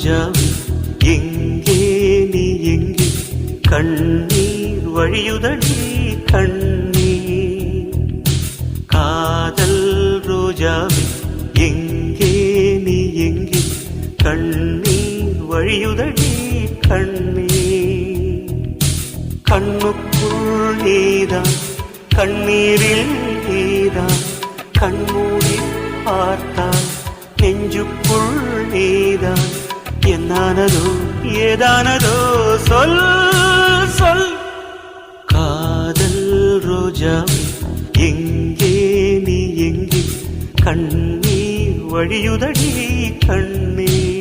ரோஜாவே எங்கே நீ எங்கே கண்ணீர் வழியுதடி கண்ணீர் காதல் ரோஜாவே எங்கே நீ எங்கே கண்ணீர் வழியுதடி கண்ணீர் கண்ணுக்குள் நீதான் கண்ணீரில் நீதான் கண்மூடி பார்த்தால் நெஞ்சுக்குள் நீதான் என்னானதோ ஏதானதோ சொல் சொல் காதல் ரோஜாவே எங்கே நீ எங்கே கண்ணீர் வழியுதடி கண்ணீர்